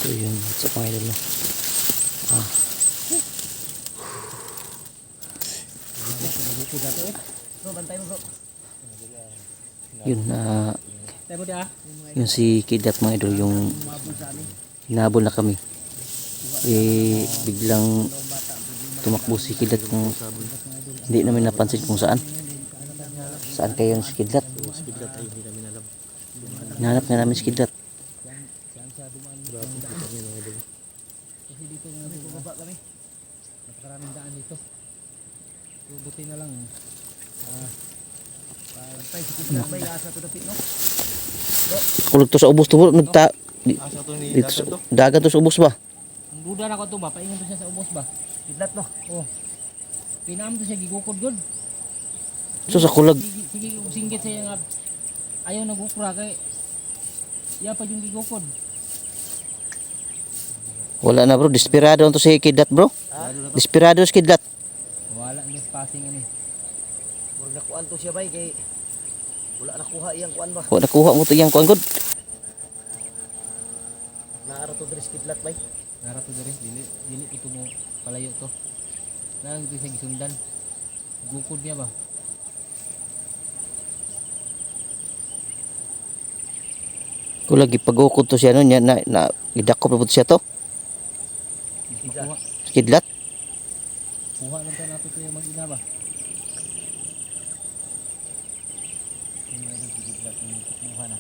So yun sa mga idol, no? Yun yun si Kidlat mga idol, yung hinabol na kami, biglang tumakbo si Kidlat kung hindi namin napansin kung saan kayo si Kidlat. Hinahanap nga namin si Kidlat. Kasi dito nga bumaba kami. Napakaraming daan dito. So, buti na lang. Pagtay si Kidlat ba yung asa to dapit, no? Kulog to sa ubos to, nagta dito sa dagat to sa ubos ba? Ang duda na ko to ba? Paingon to siya sa ubos ba? Kidlat, no? Oh. Pinam to siya gigukod gud. So sa kulag Sige, singgit siya nga ayaw nagukra kay iya pa yung gigukod. wala na bro, desperado to si Kidlat bro. Desperado si Kidlat. Wala niya passing ani. Murag nakuan to siya bay kay wala nakuha iyang kuan ba. Wala nakuha mo to iyang kuan gud. Naara to diri sa Kidlat bay. Nara to diri dili ito mo palayo to. Nang ito siya gisundan. Gukod niya ba? Kulag ipagukod to siya no, nya na idakop na po siya to. Kuha. Si Kidlat. Kuha lang tayo natin ito yung mag-ina ba? Yung meron si Kidlat yung kukuha na.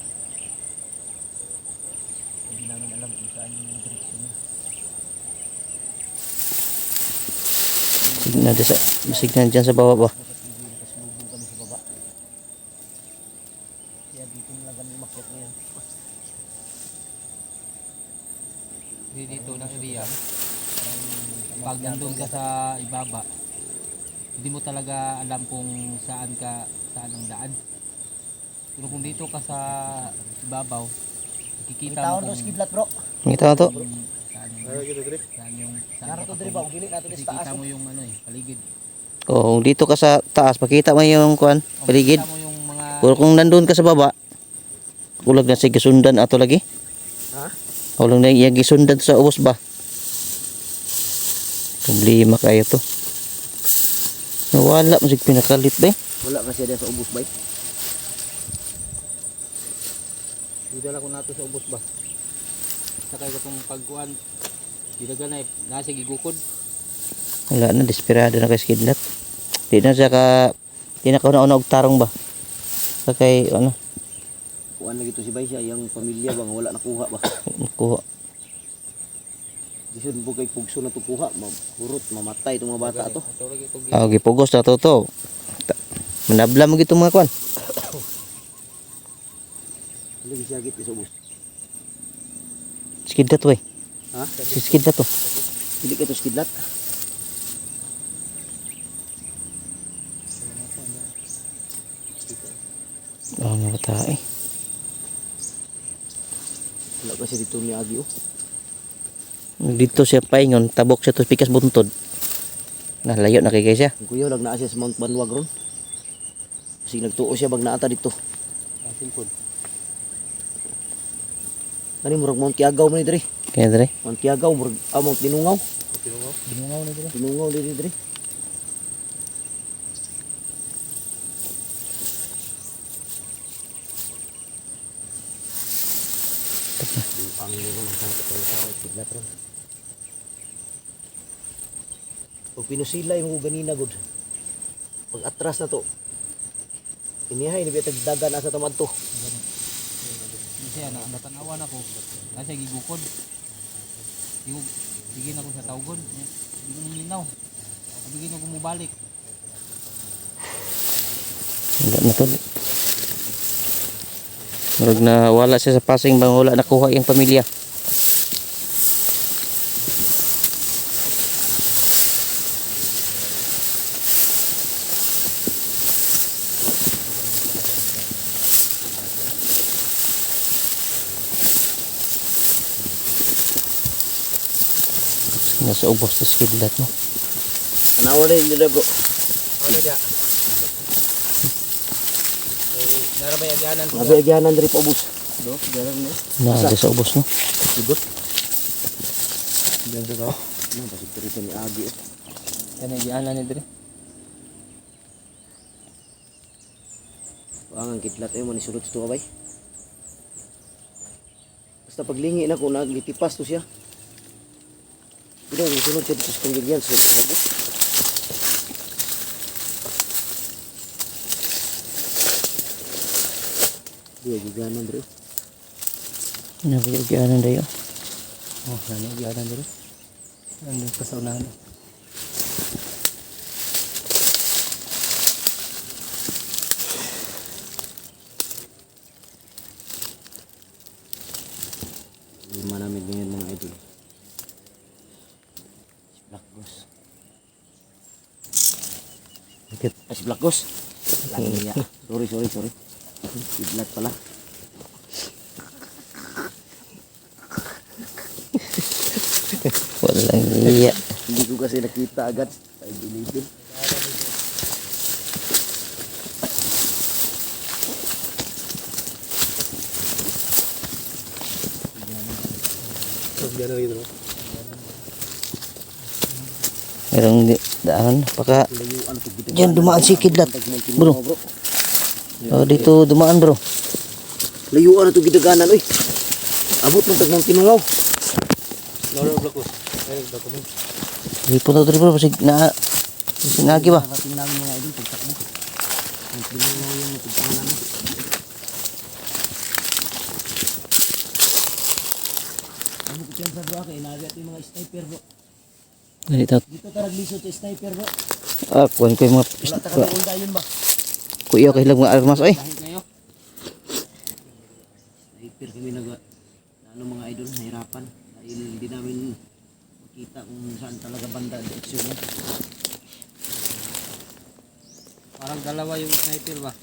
Hindi namin alam kung saan yung direksyon niya. Signal dyan sa baba ba? Nakaslubong kami sa baba. Kaya dito na lang kami umakyat ngayon. Dito na area. Pag nandun ka sa ibaba, hindi mo talaga alam kung saan ang daan. Pero kung dito ka sa ibabaw, makikita Taon mo to sa kung Kidlat bro. Ngita na to. Naara to diri ba kung dili nato kasi sa taas. kita mo yung paligid. Oh, kung dito ka sa taas, makita mo yung kuan, paligid. Kita mo yung mga Pero kung nandun ka sa baba, kulag na si gisundan ato lagi. Ha? Kulag na yung gisundan sa ubos ba? Problema kayo to. Nawala masig pinakalit ba? Wala kasi dia sa ubos bay. Dala ko nato sa ubos ba? Sakay ko itong pagkuhan. Dilaga na nasa gigukod. Wala na, desperado na kay Kidlat. Di na siya di na kauna-una og tarong ba? Sa kay ano, Kuan lagi to si bay siya iyang pamilya ba nga wala nakuha ba. kuha. Disud po kay pugso na to kuha, mahurot mamatay itong mga bata to. Gipugos na to. Manabla mo gitong mga kuan. Lagi siya git sa ubos. Si Kidlat way. Ha? Si Kidlat to. Dili ka to sa Kidlat. Oh, nabatay. Wala kasi dito ni Agi oh. Dito siya paingon, tabok siya to pikas buntod. Nalayo na kay siya. Ang kuya lag naa siya sa Mount Banwag ron. Kasi nagtuo siya bag naata dito. Asin pod. Kani murag Mount Kiagaw man ni diri. Kaya dre. Mount Kiagaw murag Mount Tinungaw. Binungaw na dito. Tinungaw diri. Ang nilo ng tao sa Kidlat ron. Pag pinusilay mo ganina gud. Pag atras na to. Inihay ni bitag dagan asa tamad to. Kasi natanawan ako. Nasa gigukod. Bigyan ako sa tawgon. Hindi ko naminaw. Bigyan ako mubalik. Wala na to. Murag na wala siya sa passing bang wala nakuha yung pamilya. Nasa ubos sa Kidlat no. Anawa rin dira bro. Wala dia. Narabay agyanan ko. Nabi agyanan diri pa ubos. Do, garam ni. Na sa ubos no. Ubos. Diyan sa to. Ano ba si ni Agi? Yan ang giana ni dire. Ang kitlat ay man isulod ito kabay. Basta paglingi na ko nagitipas to siya. Pero ang sunod siya dito sa panggilyan sa babo. Dia giganan bro. Nabiyagyanan dayo. Oh, yan ang giana dire. Nandun pa sa unahan. Lima namin ngayon mga idol. Si Black Ghost. Bakit? Si Black Ghost. Lagi niya. Sorry. Kidlat pala. Walang iya. Hindi ko kasi nakita agad. Ay dilitin. Merong daan. Baka Layuan to gid. diyan dumaan si kidlat. Bro. Oh, dito dumaan bro. Layuan to gidaganan oy. Abot ng tagmang tinungaw. Loro blocos. Ay, document. Lipon na ito bro. Pasig na sinagi ba? Narating namin mga idol pagtakbo. Ang tinungaw yung pagtangan namin. Ano ko sa bro kay nagat yung mga sniper bro. Dito. Dito tarag lisod sa sniper bro. Kuhan ko yung mga Wala ta kami unda yun ba? kuya kay lang mga armas ay. Kahit ngayon. Sniper kami ano mga idol nahirapan dahil hindi namin makita kung saan talaga banda direksyon mo. Parang dalawa yung sniper ba?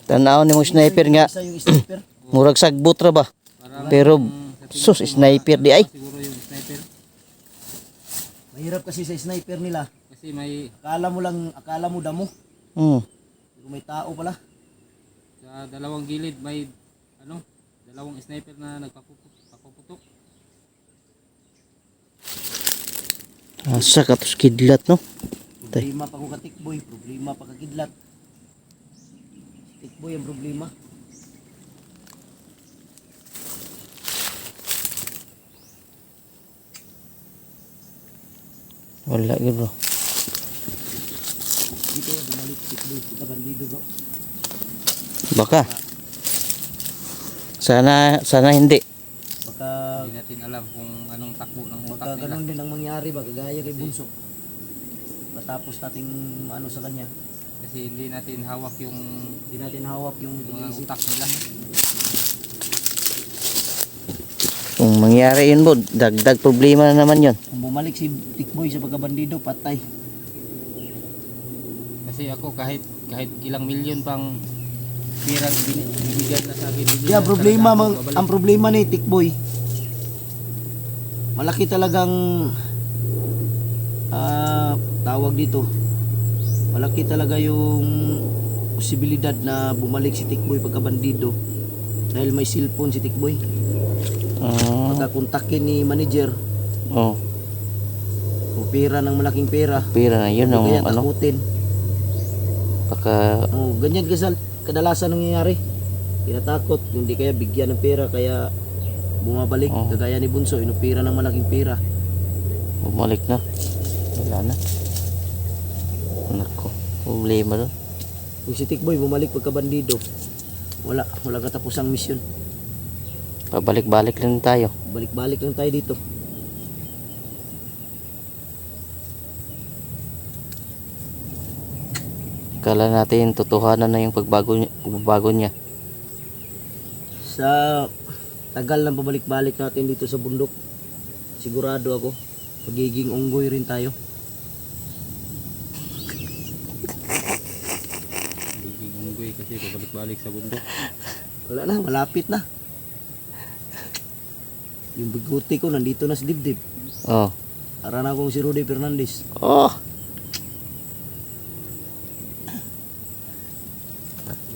Tanaw ni mo sniper nga. Isa yung sniper. Murag sagbot ra ba? Parang Pero sa tingin sus ko, sniper di ay. siguro yung sniper. Mahirap kasi sa sniper nila. Kasi may Akala mo damo. Pero may tao pala. sa dalawang gilid may dalawang sniper na nagpapuputok. Asa ka tos kidlat no? Problema pa ko ka tikboy, problema pa ka kidlat. Tikboy ang problema. Wala gyud bro. Di kaya bumalik tikboy sa bandido bro. Baka. Sana hindi. Baka Hindi natin alam kung anong takbo ng baka utak nila. ganun din ang mangyari ba kagaya kay Bunso. Matapos nating ano sa kanya, Kasi hindi natin hawak yung hindi natin hawak yung mga isip. utak nila. Kung mangyari yun bro, dagdag problema na naman yun. Kung bumalik si Tikboy sa pagkabandido, patay. Kasi ako kahit ilang milyon pang pira binigyan na sa akin. hindi Kaya na problema, talaga ako babalik. ang problema ni Tikboy, malaki talagang tawag dito, malaki talaga yung posibilidad na bumalik si Tikboy pagkabandido dahil may cellphone si Tikboy. Pagkakontakin ni manager, Oh, o pera ng malaking pera, pira na yun ang kaya ano, takutin. baka Ganyan kadalasan nangyayari. Tinatakot, hindi kaya bigyan ng pera kaya bumabalik. Oh. Kagaya ni Bunso, inupira ng malaking pera. bumalik na. Wala na. Nako, problema doon. Kung si Tikboy bumalik pagkabandido, wala katapusang misyon. Pabalik-balik lang tayo. Balik-balik lang tayo dito. Kala natin totohanan na yung pagbabago niya. Sa tagal ng pabalik-balik natin dito sa bundok, sigurado ako, magiging unggoy rin tayo. Magiging unggoy kasi pabalik-balik sa bundok. Wala na, malapit na. Yung biguti ko nandito na sa dibdib. Oh. Para na akong si Rudy Fernandez. Oh,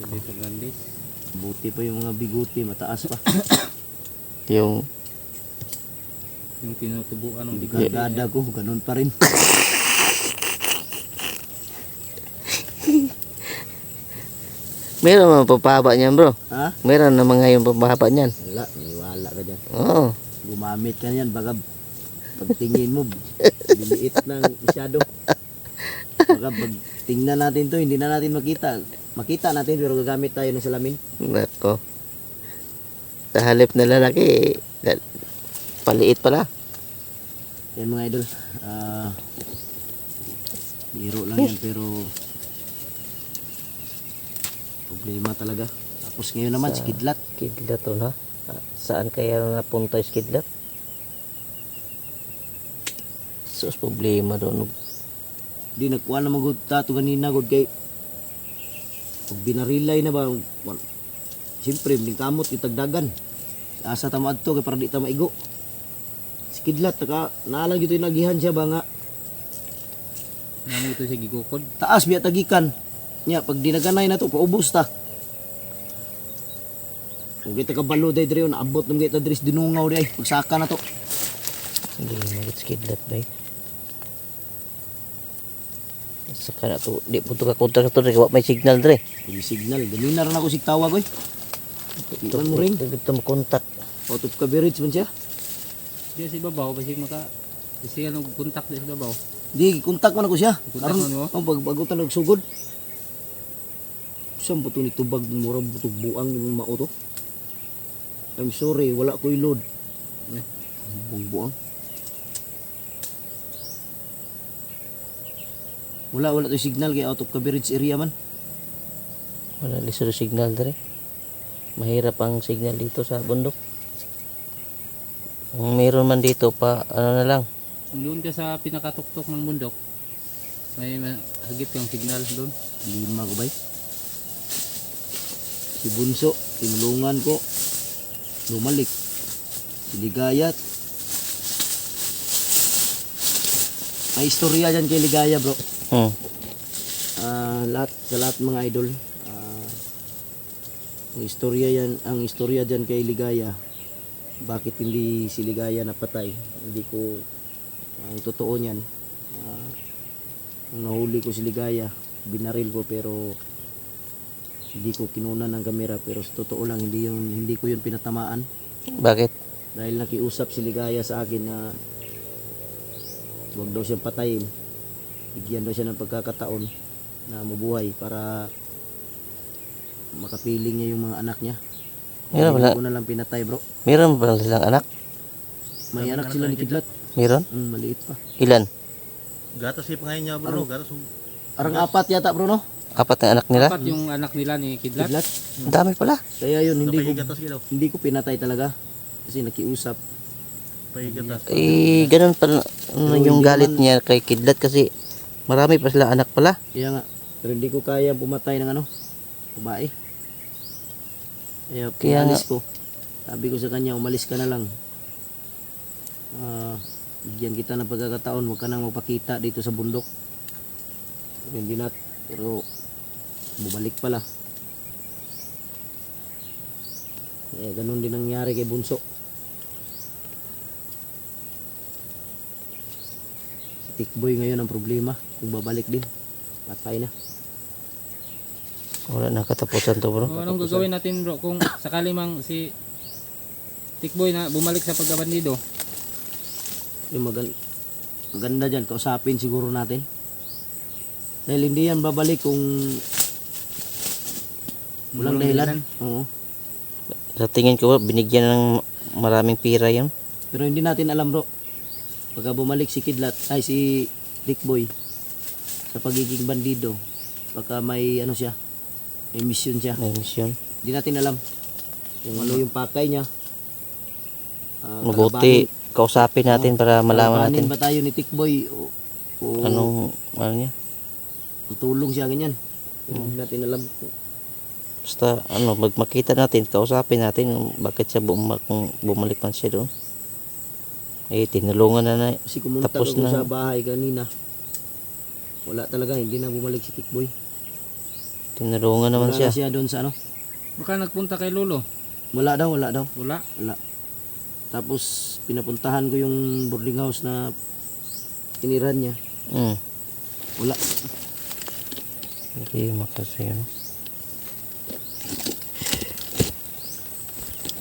Rudy Fernandez. Buti pa yung mga biguti, mataas pa. yung Yung tinutubuan ng Hindi bigat. kargada ko, ganun pa rin. Meron mga papahaba niyan bro. Ha? Meron na mga yung papahaba niyan. Wala, maniwala ka dyan. Oo. Gumamit ka niyan, baka pagtingin mo, liliit ng masyado. Baka pag tingnan natin to, hindi na natin makita. Makita natin pero gagamit tayo ng salamin. Nako. Sa halip na lalaki, paliit pala. Yan mga idol. Biro lang yan pero problema talaga. Tapos ngayon naman si Kidlat. Kidlat to na. Saan kaya napunta yung kidlat? Sus, problema doon. Di nagkuha na magod tato ganina god kay pag binarilay na ba siyempre may kamot yung tagdagan asa tamad to kay para di ta maigo si Kidlat taka naalang dito yung nagihan siya ba nga Namo ito siya gigukod. taas biya tagikan nya pag dinaganay na to paubos ta kung kita kabalo day dire naabot ng kita dris dinungaw day pagsaka na to Hindi magit kidlat ba eh. Saka na to, di po to kakontra to, may signal dre. may signal ganina rin ako sig tawag oy di man mo ring Ito makontak. out of coverage man siya Diya si babaw basig maka kasi ano kontak di si babaw. di kontak man ako siya Kontak mo nimo? bago ta nagsugod saan ba ito ni tubag murang butog buang yung mao to I'm sorry wala ko'y load buang wala to signal kay out of coverage area man Wala lisod yung signal dre. Mahirap ang signal dito sa bundok. Kung meron man dito pa, ano na lang. Kung doon ka sa pinakatuktok ng bundok, may hagip kang signal doon. 5 ko bay si Bunso tinulungan ko lumalik si Ligayat may istorya dyan kay Ligaya bro sa lahat mga idol ang istorya diyan kay Ligaya bakit hindi si Ligaya napatay hindi ko ang totoo niyan nung nahuli ko si Ligaya binaril ko pero hindi ko kinuna ng kamera pero sa totoo lang hindi ko yun pinatamaan Bakit? dahil nakiusap si Ligaya sa akin na wag daw siyang patayin bigyan daw siya ng pagkakataon na mabuhay para makapiling niya yung mga anak niya. Meron Hindi pala, ko na lang pinatay bro. meron ba silang anak? May anak sila ni Kidlat. Meron? Maliit pa. Ilan? Gatas si pangayin niya bro, gatas. Arang 4 yata bro no? 4 na anak nila? Dapat yung anak nila ni Kidlat. Kidlat. Ang dami pala. Kaya yun Gatas kilaw. hindi ko pinatay talaga kasi nakiusap. Gatas. Eh, ganun pala ano, yung galit niya kay Kidlat kasi marami pa silang anak pala. Kaya nga pero hindi ko kaya pumatay ng ano babae. Kaya Kaya umalis ko. Sabi ko sa kanya umalis ka na lang. Bigyan kita ng pagkakataon, huwag ka nang magpakita dito sa bundok. Pero hindi na, pero bumalik pala. Ganun din nangyari kay Bunso. Si Tikboy ngayon ang problema, kung babalik din, patay na. Wala na katapusan to bro. O, anong gagawin natin bro kung sakali mang si Tikboy na bumalik sa pagkabandido? Yung maganda dyan, kausapin siguro natin. Dahil hindi yan babalik kung walang dahilan. Oo. Sa tingin ko binigyan ng maraming pira yan. Pero hindi natin alam bro. Pagka bumalik si Kidlat, ay si Tikboy sa pagiging bandido, baka may ano siya, may mission siya. May misyon. Hindi natin alam kung ano yung pakay niya. Mabuti kausapin natin para malaman natin ba tayo ni Tikboy o anong ano niya. tutulong siya ganyan. Hindi natin alam. Basta ano, magmakita natin, kausapin natin kung bakit siya kung bumalik man siya doon. Eh, tinulungan na Kasi kumunta Tapos ako na. sa bahay kanina. Wala talaga, hindi na bumalik si Tikboy. tinulungan naman Wala siya. na siya doon sa ano. Baka nagpunta kay Lolo. Wala daw. Wala. Wala. Tapos pinapuntahan ko yung boarding house na tiniran niya. Wala. Hindi makasi, ano.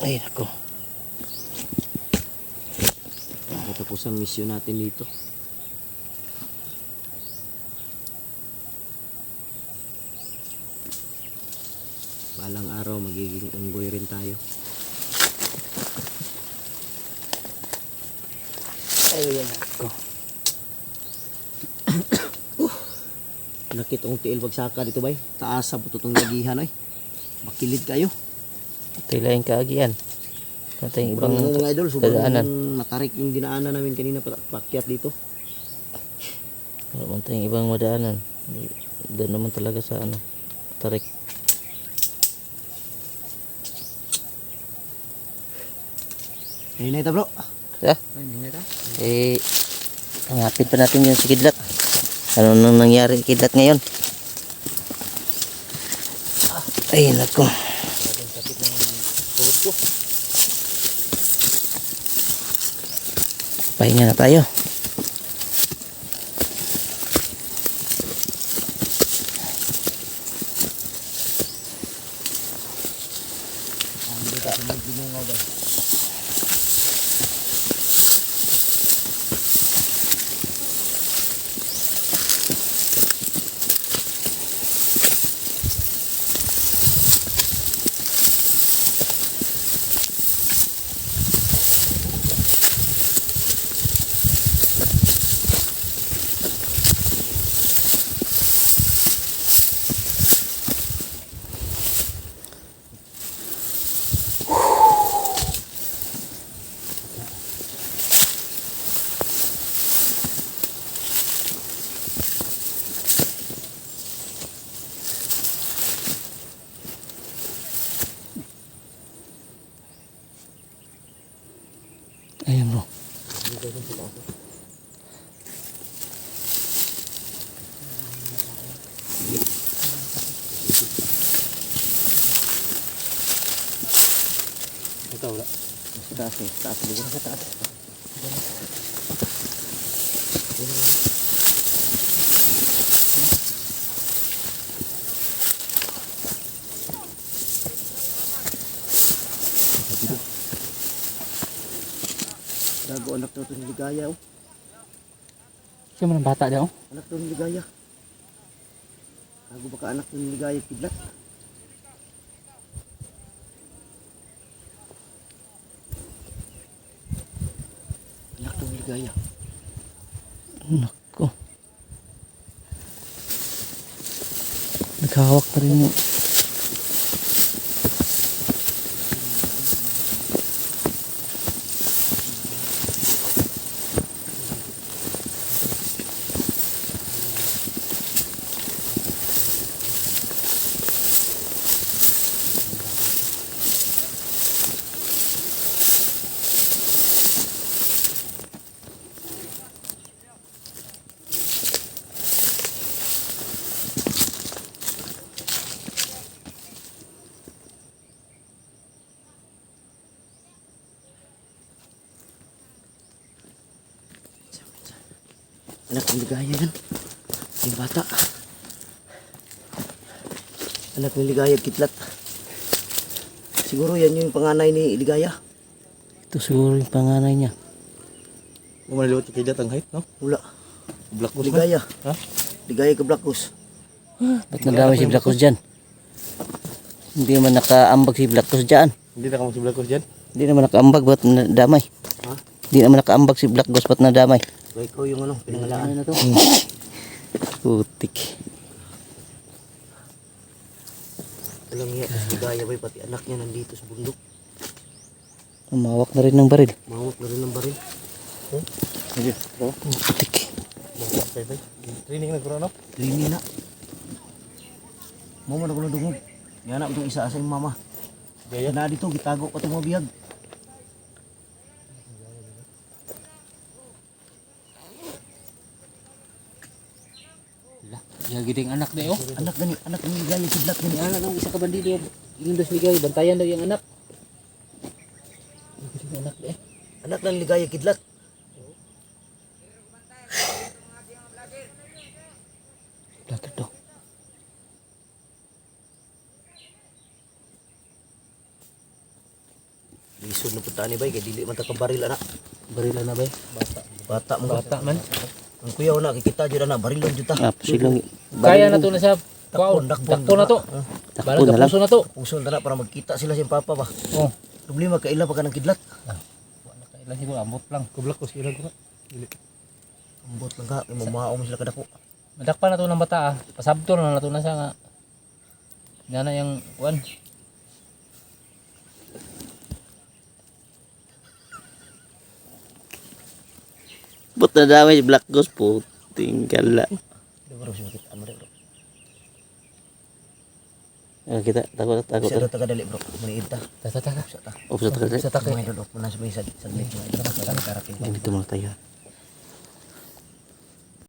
Ay, nako. Tapos ang misyon natin dito. Balang araw magiging unggoy rin tayo. Ay, nako. Nakit ang tiil pagsaka dito bay. Taas sa bututong lagihan ay. Makilid kayo. Tilayin kaagian. Katay ibang Ibang mga idol, sobrang dadaanan. matarik yung dinaanan namin kanina pakyat dito. Wala man tayong ibang madaanan. Doon naman talaga sa ano, tarik. Ayun na ito bro. Yeah. Ay, hindi na. Eh, hanapin pa natin yung si Kidlat. Ano nang nangyari kay Kidlat ngayon? Ay, nako. Sakit ng tuhod ko. Pahinga na tayo. Ayan bro. Ito wala. Sa taas eh. Taas dito. Sa taas. Gago anak daw ito ni Ligaya oh. Siya man ang bata daw. Anak daw ni Ligaya. Gago baka anak daw ni Ligaya Kidlat. Anak daw ni Ligaya. Nako. Naghahawak na rin yung Anak ni Ligaya yan. Yung bata. Anak ni Ligaya Kidlat. Siguro yan yung panganay ni Ligaya. ito siguro yung panganay niya. Umaliwat kay Kidlat ang height, no? Wala. Black Goose. Ligaya. Ha? Ligaya ka Black Goose. Ba't nadamay si Black Goose dyan? Hindi naman nakaambag si Black Goose dyan. Hindi na kamo si Black Goose dyan. Hindi naman nakaambag, ba't nadamay? Ha? Hindi naman nakaambag si Black Goose, ba't nadamay? Ba ikaw yung ano, pinangalaan. Ano na to? Putik. Alam niya, Ligaya ba pati anak niya nandito sa bundok. Umawak na rin ng baril. Mahawak na rin ng baril. Sige. Oh. Putik. Bye. Training na ko no? Rini na. Mama na ko na dungog. Yan na itong isa sa yung mama. Gaya. Na dito, gitago pa itong mga biyag. Yagiting anak na Anak ni Ligaya Kidlat gani. Anak ng isa ka bandido. Inundos ligay. Bantayan daw yung anak. Yagiting anak na Anak ng ligaya kidlat. Dato to. Lisod na punta ni bay kay dili man ta ka baril anak. Barila na ba? Bata mo. Bata man. Ang kuya na kikita jud na barilon jud ta. Silong Kaya na to na siya. Wow, dakpo na to. Balag na lang. puso na to. Puso na para magkita sila sa papa ba. Oh. Problema kaila pa ka ng kidlat. Wala kailan siguro ambot lang. Kublak ko sila ko. Dili. Ambot lang ka, kay mamao mo sila kadako. Madakpa na to ng bata ah. Pasabto na to na siya nga. Nga na yung kuan. But na damage black ghost po. Tingkala. Bro, sige kita ano bro. Kita takot. Sa taga dali bro, maniid ta. Tata. Sa ta. Upsa ta kasi. Sa ta kay idol mo na sa may sa lit. Ito na sa karating. Dito muna tayo.